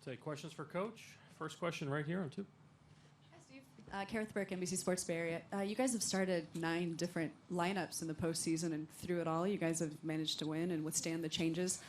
take questions for Coach. First question right here on two. Hi, Steve. Kerr Burke, NBC Sports Bay Area. You guys have started 9 different lineups in the postseason, and through it all, you guys have managed to win and withstand the changes.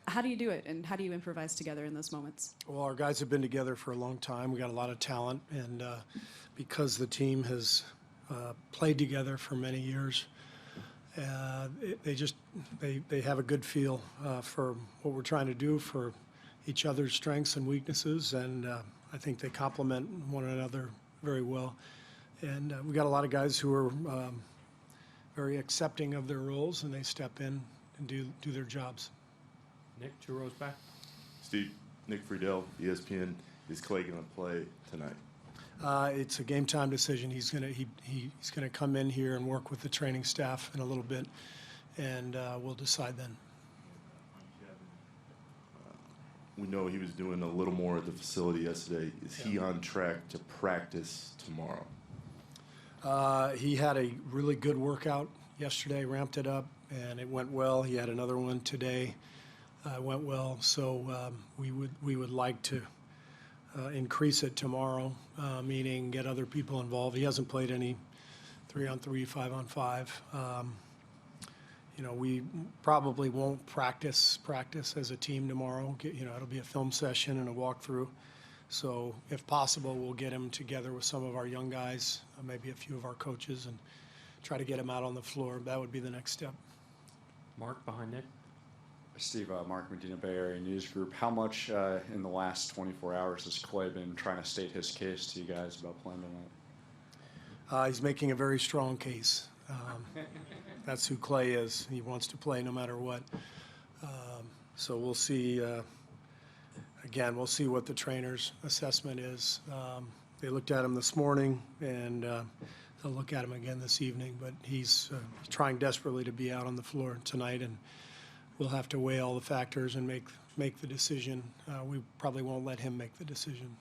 How do you do it, and how do you improvise together in those moments? Well, our guys have been together for a long time. We got a lot of talent, and because the team has played together for many years, they have a good feel for what we're trying to do, for each other's strengths and weaknesses, and I think they complement one another very well. And we got a lot of guys who are very accepting of their roles, and they step in and do their jobs. Nick, 2 rows back. Steve, Nick Friedel, ESPN. Is Klay going to play tonight? It's a game time decision. He's gonna come in here and work with the training staff in a little bit, and we'll decide then. We know he was doing a little more at the facility yesterday. Is he on track to practice tomorrow? He had a really good workout yesterday, ramped it up, and it went well. He had another one today. Went well. So we would like to increase it tomorrow, meaning get other people involved. He hasn't played any 3-on-3, 5-on-5. We probably won't practice as a team tomorrow. It'll be a film session and a walkthrough. So if possible, we'll get him together with some of our young guys, maybe a few of our coaches, and try to get him out on the floor. That would be the next step. Mark behind Nick. Steve, Mark Medina, Bay Area News Group. How much in the last 24 hours has Klay been trying to state his case to you guys about playing tonight? He's making a very strong case. That's who Klay is. He wants to play no matter what. So we'll see. Again, we'll see what the trainer's assessment is. They looked at him this morning, and they'll look at him again this evening. But he's trying desperately to be out on the floor tonight, and we'll have to weigh all the factors and make the decision. We probably won't let him make the decision.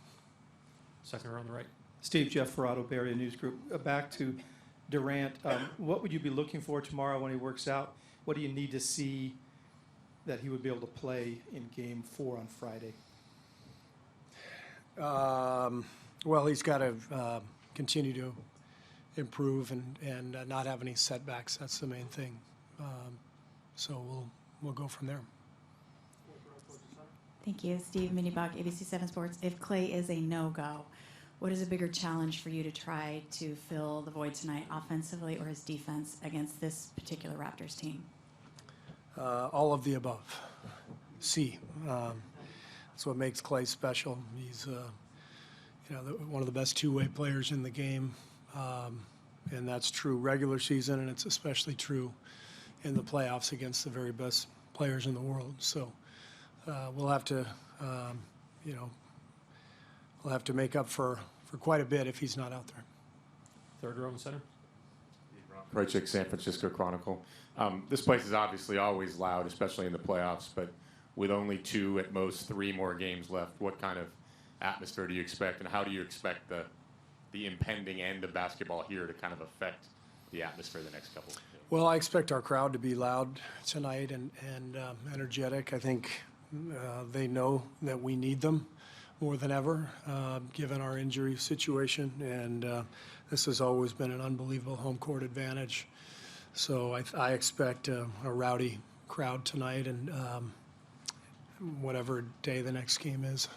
Second row on the right. Steve, Jeff Ferrato, Bay Area News Group. Back to Durant. What would you be looking for tomorrow when he works out? What do you need to see that he would be able to play in Game 4 on Friday? Well, he's got to continue to improve and not have any setbacks. That's the main thing. So we'll go from there. Thank you. Steve Minibach, ABC 7 Sports. If Klay is a no-go, what is a bigger challenge for you to try to fill the void tonight, offensively or his defense, against this particular Raptors team? All of the above. That's what makes Klay special. He's one of the best two-way players in the game, and that's true regular season, and it's especially true in the playoffs against the very best players in the world. So we'll have to, we'll have to make up for quite a bit if he's not out there. Third row in the center. Krajcik, San Francisco Chronicle. This place is obviously always loud, especially in the playoffs, but with only 2, at most 3 more games left, what kind of atmosphere do you expect, and how do you expect the impending end of basketball here to kind of affect the atmosphere the next couple? Well, I expect our crowd to be loud tonight and energetic. I think they know that we need them more than ever, given our injury situation, and this has always been an unbelievable home court advantage. So I expect a rowdy crowd tonight, and whatever day the next game is.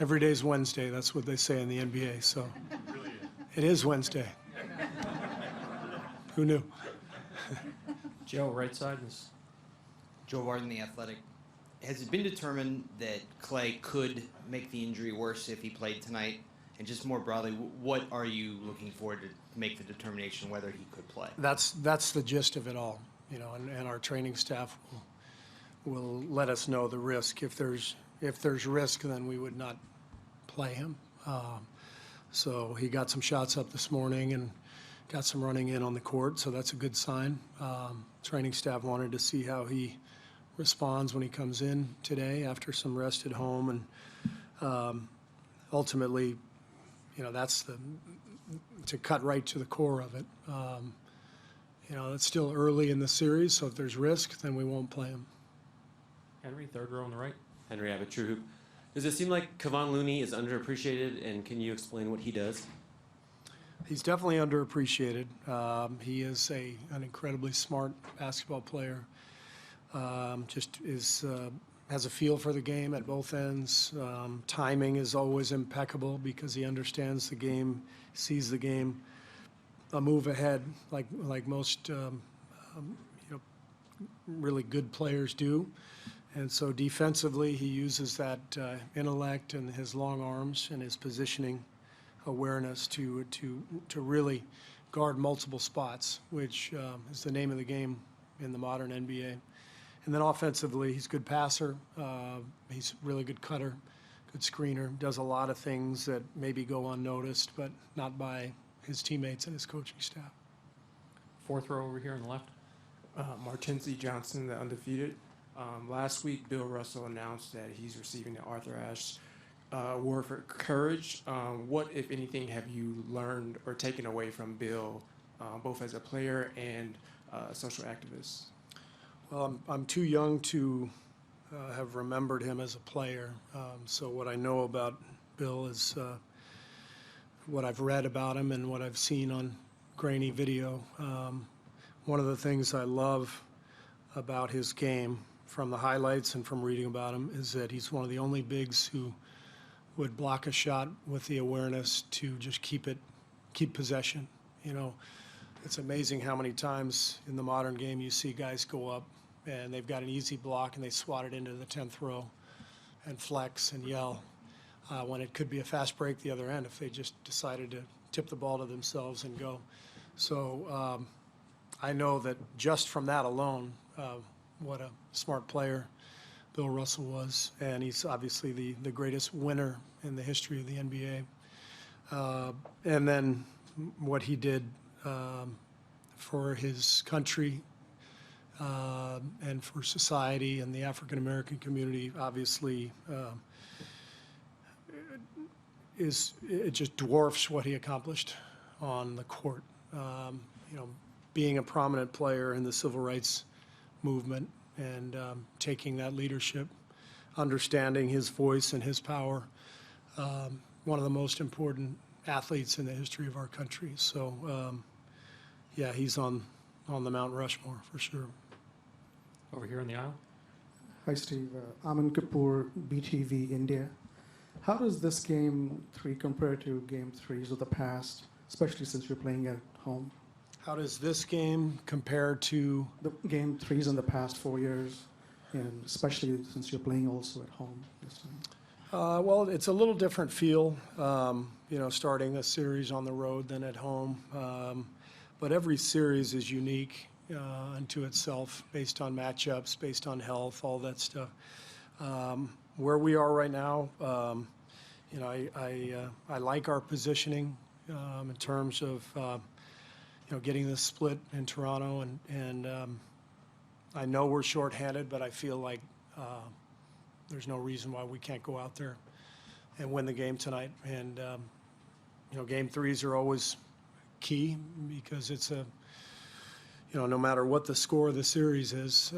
Every day is Wednesday. That's what they say in the NBA. So it is Wednesday. Who knew? Joe, right side. Joe Warden, The Athletic. Has it been determined that Klay could make the injury worse if he played tonight? And just more broadly, what are you looking for to make the determination whether he could play? That's the gist of it all, and our training staff will let us know the risk. If there's risk, then we would not play him. So he got some shots up this morning and got some running in on the court, so that's a good sign. Training staff wanted to see how he responds when he comes in today after some rest at home, and ultimately, that's to cut right to the core of it. It's still early in the series, so if there's risk, then we won't play him. Henry, third row on the right. Henry Abbott, True Hoop. Does it seem like Kevon Looney is underappreciated, and can you explain what he does? He's definitely underappreciated. He is an incredibly smart basketball player. Has a feel for the game at both ends. Timing is always impeccable because he understands the game, sees the game a move ahead, like most really good players do. And so defensively, he uses that intellect and his long arms and his positioning awareness to really guard multiple spots, which is the name of the game in the modern NBA. And then offensively, he's a good passer. He's a really good cutter, good screener. Does a lot of things that maybe go unnoticed, but not by his teammates and his coaching staff. Fourth row over here on the left. Martenzi Johnson, the undefeated. Last week, Bill Russell announced that he's receiving the Arthur Ashe Award for Courage. What, if anything, have you learned or taken away from Bill, both as a player and a social activist? Well, I'm too young to have remembered him as a player. So what I know about Bill is what I've read about him and what I've seen on grainy video. One of the things I love about his game from the highlights and from reading about him is that he's one of the only bigs who would block a shot with the awareness to just keep possession. You know, it's amazing how many times in the modern game you see guys go up and they've got an easy block and they swat it into the 10th row and flex and yell when it could be a fast break the other end if they just decided to tip the ball to themselves and go. So I know that just from that alone, what a smart player Bill Russell was, and he's obviously the greatest winner in the history of the NBA. And then what he did for his country and for society and the African American community, obviously, it just dwarfs what he accomplished on the court. Being a prominent player in the civil rights movement and taking that leadership, understanding his voice and his power, one of the most important athletes in the history of our country. So, yeah, he's on the Mount Rushmore for sure. Over here in the aisle. Hi, Steve. Aman Kapoor, BTV India. How does this Game 3 compare to Game 3s of the past, especially since you're playing at home? How does this game compare to the Game 3s in the past 4 years, and especially since you're playing also at home this time? Well, it's a little different feel, starting a series on the road than at home. But every series is unique unto itself, based on matchups, based on health, all that stuff. Where we are right now, I like our positioning in terms of getting this split in Toronto, and I know we're shorthanded, but I feel like there's no reason why we can't go out there and win the game tonight. And Game 3s are always key because it's no matter what the score of the series is,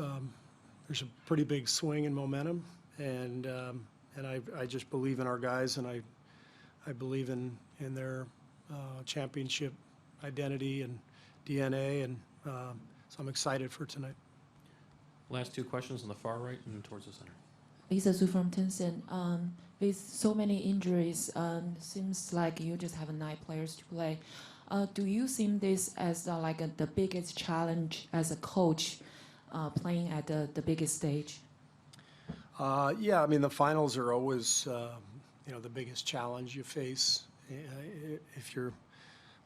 there's a pretty big swing in momentum, and I just believe in our guys, and I believe in their championship identity and DNA, and so I'm excited for tonight. Last two questions on the far right and towards the center. Lisa Zhu from Tencent. With so many injuries, seems like you just have 9 players to play. Do you see this as the biggest challenge as a coach, playing at the biggest stage? Yeah, I mean, the finals are always the biggest challenge you face. If you're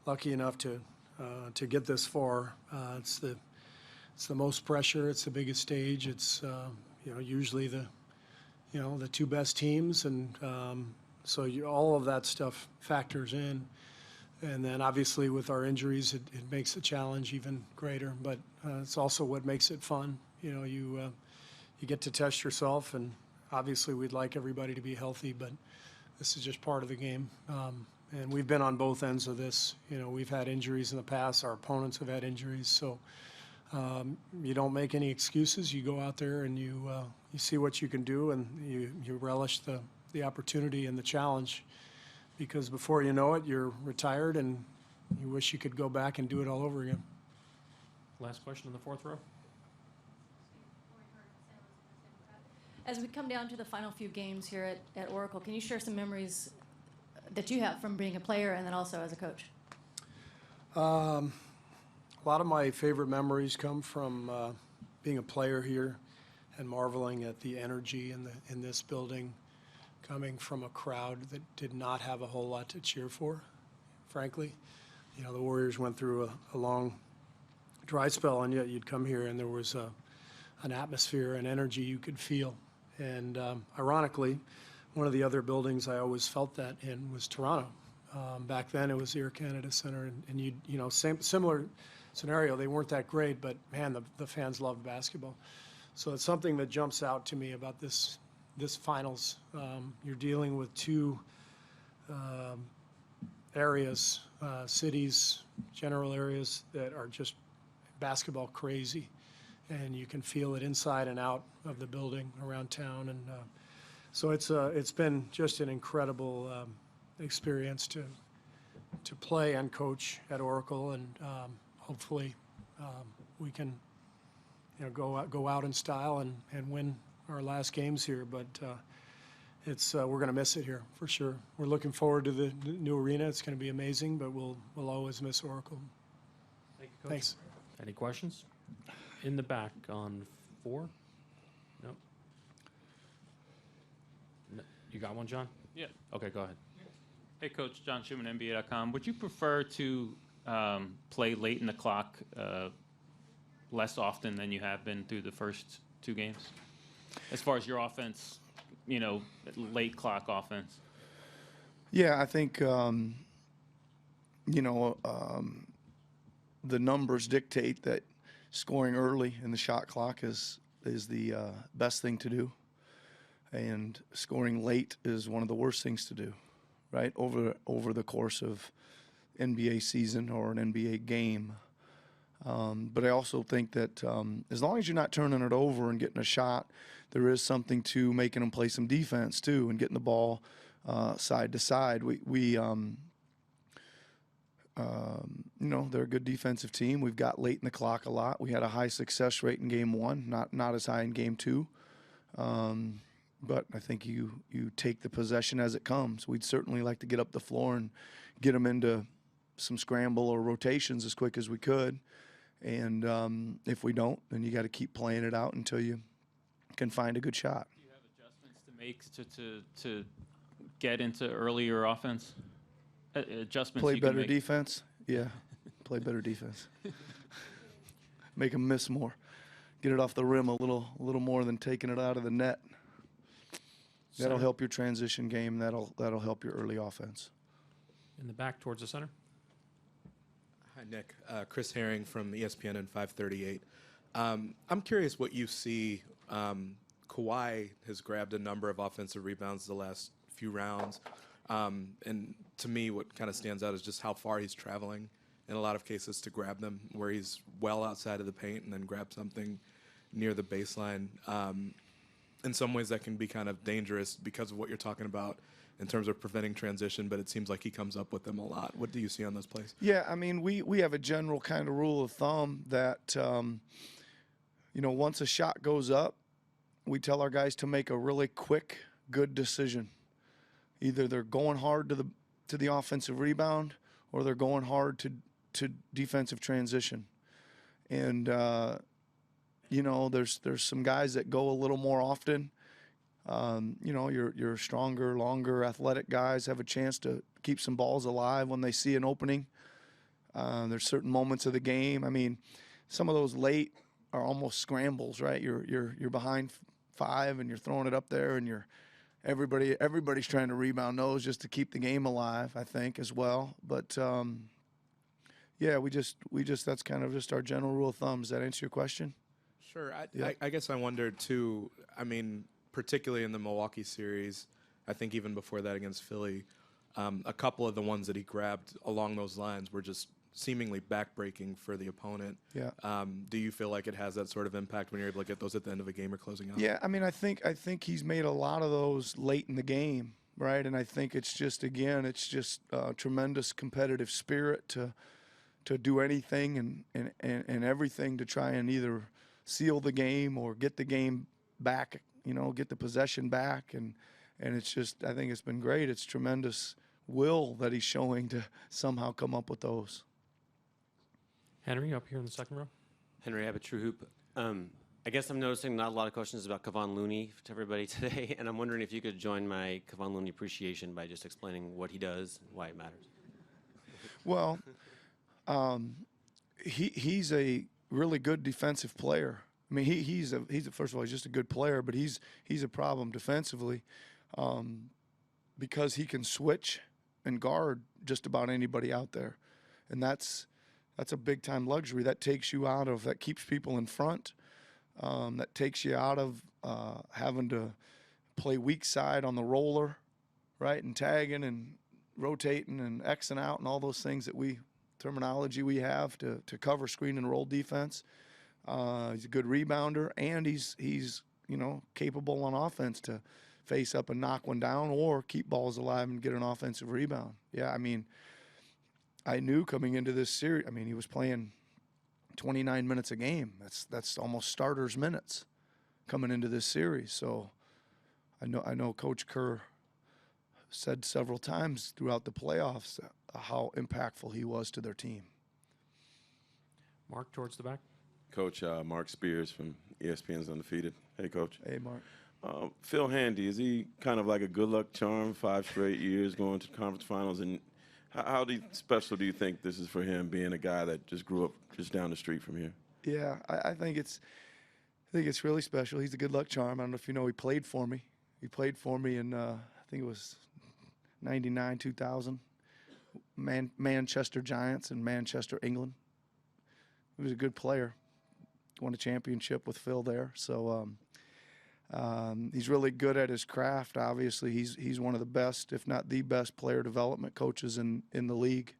lucky enough to get this far, it's the most pressure. It's the biggest stage. It's usually the two best teams, and so all of that stuff factors in. And then obviously with our injuries, it makes the challenge even greater. But it's also what makes it fun. You get to test yourself, and obviously we'd like everybody to be healthy, but this is just part of the game. And we've been on both ends of this. We've had injuries in the past. Our opponents have had injuries. So you don't make any excuses. You go out there and you see what you can do, and you relish the the opportunity and the challenge, because before you know it, you're retired and you wish you could go back and do it all over again. Last question in the fourth row. As we come down to the final few games here at Oracle, can you share some memories that you have from being a player and then also as a coach? A lot of my favorite memories come from being a player here and marveling at the energy in this building, coming from a crowd that did not have a whole lot to cheer for, frankly. You know, the Warriors went through a long dry spell, and yet you'd come here and there was an atmosphere and energy you could feel. And ironically, one of the other buildings I always felt that in was Toronto. Back then it was the Air Canada Centre, and you know, similar scenario. They weren't that great, but man, the fans loved basketball. So it's something that jumps out to me about this finals. You're dealing with two areas, cities, general areas that are just basketball crazy, and you can feel it inside and out of the building around town. And so it's been just an incredible experience to play and coach at Oracle, and hopefully we can, you know, go out in style and win our last games here. But we're going to miss it here for sure. We're looking forward to the new arena. It's going to be amazing, but we'll always miss Oracle. Thank you, Coach. Thanks. Any questions? In the back on 4? No. You got one, John? Yeah. Okay, go ahead. Hey, Coach. John Schumann, NBA.com. Would you prefer to play late in the clock less often than you have been through the first 2 games? As far as your offense, you know, late clock offense. Yeah, I think, you know, the numbers dictate that scoring early in the shot clock is the best thing to do. And scoring late is one of the worst things to do, right, over the course of NBA season or an NBA game. But I also think that as long as you're not turning it over and getting a shot, there is something to making them play some defense too and getting the ball side to side. You know, they're a good defensive team. We've got late in the clock a lot. We had a high success rate in game 1, not as high in game 2. But I think you take the possession as it comes. We'd certainly like to get up the floor and get them into some scramble or rotations as quick as we could. And if we don't, then you got to keep playing it out until you can find a good shot. Do you have adjustments to make to get into earlier offense? Adjustments Play you can better make? defense? Yeah, play better defense. Make them miss more. Get it off the rim a little more than taking it out of the net. That'll Center. help your transition game. That'll help your early offense. In the back towards the center. Hi, Nick. Chris Herring from ESPN and 538. I'm curious what you see. Kawhi has grabbed a number of offensive rebounds the last few rounds. And to me, what kind of stands out is just how far he's traveling in a lot of cases to grab them, where he's well outside of the paint and then grab something near the baseline. In some ways, that can be kind of dangerous because of what you're talking about in terms of preventing transition, but it seems like he comes up with them a lot. What do you see on those plays? Yeah, I mean, we have a general kind of rule of thumb that, you know, once a shot goes up, we tell our guys to make a really quick, good decision. Either they're going hard to the offensive rebound or they're going hard to defensive transition. And, you know, there's some guys that go a little more often. You know, your stronger, longer, athletic guys have a chance to keep some balls alive when they see an opening. There's certain moments of the game. I mean, some of those late are almost scrambles, right? You're behind 5 and you're throwing it up there, and everybody's trying to rebound those just to keep the game alive, I think, as well. But yeah, we just that's kind of just our general rule of thumb. Does that answer your question? Sure. Yeah. I guess I wondered too. I mean, particularly in the Milwaukee series, I think even before that against Philly, a couple of the ones that he grabbed along those lines were just seemingly backbreaking for the opponent. Yeah. Do you feel like it has that sort of impact when you're able to get those at the end of a game or closing out? Yeah, I mean, I think he's made a lot of those late in the game, right? And I think it's just tremendous competitive spirit to do anything and everything to try and either seal the game or get the game back, get the possession back, and it's just, I think it's been great. It's tremendous will that he's showing to somehow come up with those. Henry, up here in the second row. Henry Abbott, True Hoop. I guess I'm noticing not a lot of questions about Kevon Looney to everybody today, and I'm wondering if you could join my Kevon Looney appreciation by just explaining what he does, why it matters. Well, he's a really good defensive player. I mean, he's first of all, he's just a good player, but he's a problem defensively because he can switch and guard just about anybody out there, and that's a big time luxury. That takes you out of, that keeps people in front. That takes you out of having to play weak side on the roller, right, and tagging and rotating and Xing out and all those things terminology we have to cover screen and roll defense. He's a good rebounder, and he's capable on offense to face up and knock one down or keep balls alive and get an offensive rebound. Yeah, I mean, I knew coming into this series, I mean, he was playing 29 minutes a game. That's almost starters minutes coming into this series. So I know Coach Kerr said several times throughout the playoffs how impactful he was to their team. Mark, towards the back. Coach, Mark Spears from ESPN's Undefeated. Hey, Coach. Hey, Mark. Phil Handy, is he kind of like a good luck charm, 5 straight years going to conference finals? And how special do you think this is for him, being a guy that just grew up just down the street from here? Yeah, I think it's really special. He's a good luck charm. I don't know if you know, he played for me. He played for me in, I think it was 99, 2000. Manchester Giants in Manchester, England. He was a good player. Won a championship with Phil there. So he's really good at his craft. Obviously, he's one of the best, if not the best, player development coaches in the league.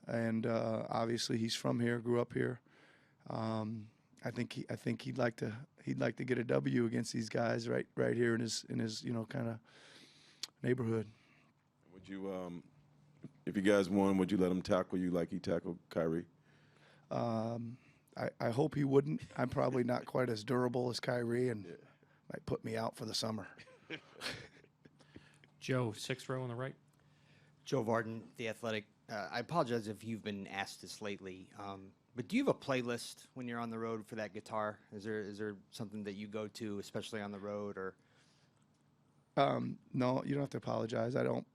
And obviously, he's from here, grew up here. I think he'd like to get a W against these guys right here in his kind of neighborhood. Would you, if you guys won, would you let him tackle you like he tackled Kyrie? I hope he wouldn't. I'm probably not quite as durable as Kyrie, and might put me out for the summer. Joe, sixth row on the right. Joe Varden, The Athletic. I apologize if you've been asked this lately, but do you have a playlist when you're on the road for that guitar? Is there something that you go to, especially on the road, or? No, you don't have to apologize. I don't.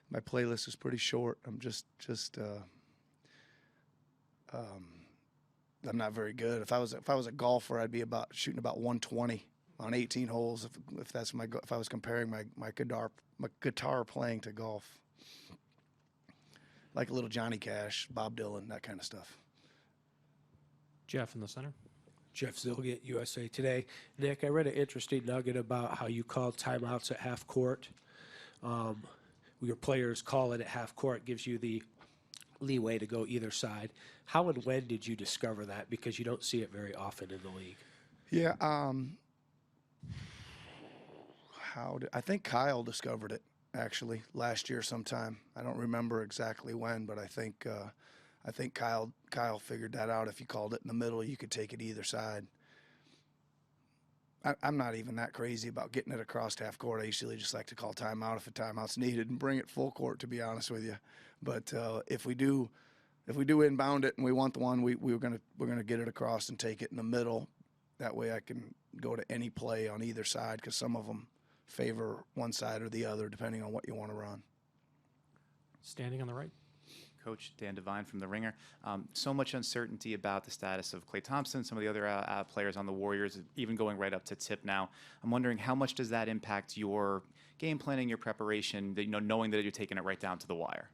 My playlist is pretty short. I'm just. I'm not very good. If I was a golfer, I'd be shooting about 120 on 18 holes. If I was comparing my guitar playing to golf, like a little Johnny Cash, Bob Dylan, that kind of stuff. Jeff in the center. Jeff Zilgett, USA Today. Nick, I read an interesting nugget about how you called timeouts at half court. Your players call it at half court, gives you the leeway to go either side. How and when did you discover that? Because you don't see it very often in the league. Yeah, I think Kyle discovered it actually last year sometime. I don't remember exactly when, but I think Kyle figured that out. If you called it in the middle, you could take it either side. I'm not even that crazy about getting it across half court. I usually just like to call timeout if a timeout's needed and bring it full court, to be honest with you. But if we do inbound it and we want the one, we're gonna get it across and take it in the middle. That way I can go to any play on either side, because some of them favor one side or the other depending on what you want to run. Standing on the right. Coach Dan Devine from The Ringer. So much uncertainty about the status of Klay Thompson, some of the other players on the Warriors, even going right up to tip now. I'm wondering, how much does that impact your game planning, your preparation, knowing that you're taking it right down to the wire?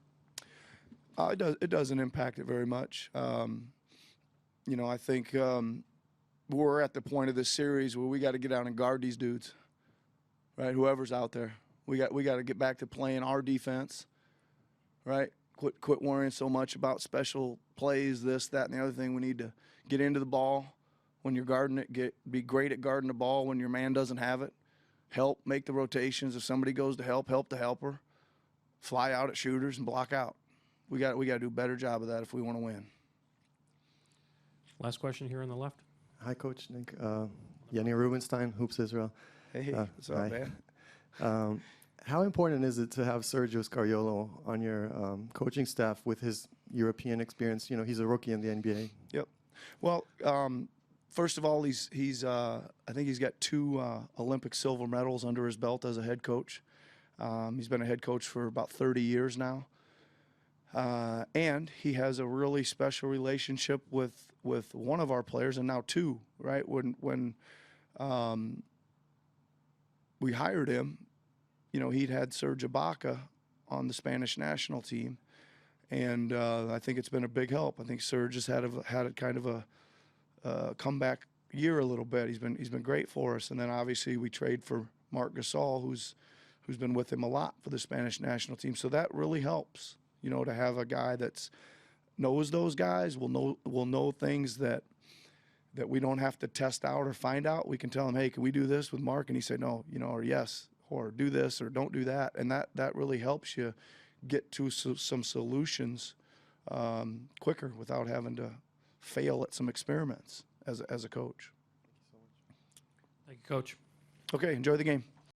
It doesn't impact it very much. I think we're at the point of this series where we got to get out and guard these dudes, right? Whoever's out there, we got to get back to playing our defense, right? Quit worrying so much about special plays, this, that, and the other thing. We need to get into the ball when you're guarding it. Be great at guarding the ball when your man doesn't have it. Help make the rotations. If somebody goes to help the helper. Fly out at shooters and block out. We got to do a better job of that if we want to win. Last question here on the left. Hi, Coach Nick. Yanni Rubenstein, Hoops Israel. Hey, what's up, man? How important is it to have Sergio Scariolo on your coaching staff with his European experience? You know, he's a rookie in the NBA. Yep. Well, first of all, he's I think he's got 2 Olympic silver medals under his belt as a head coach. He's been a head coach for about 30 years now. And he has a really special relationship with one of our players, and now 2, right? When we hired him, you know, he'd had Serge Ibaka on the Spanish national team, and I think it's been a big help. I think Serge has had a kind of a comeback year a little bit. He's been great for us, and then obviously we trade for Marc Gasol, who's been with him a lot for the Spanish national team. So that really helps, you know, to have a guy that knows those guys, will know things that we don't have to test out or find out. We can tell him, hey, can we do this with Mark? And he said no, you know, or yes, or do this or don't do that. And that really helps you get to some solutions quicker without having to fail at some experiments as a coach. Thank you, Coach. Okay, enjoy the game.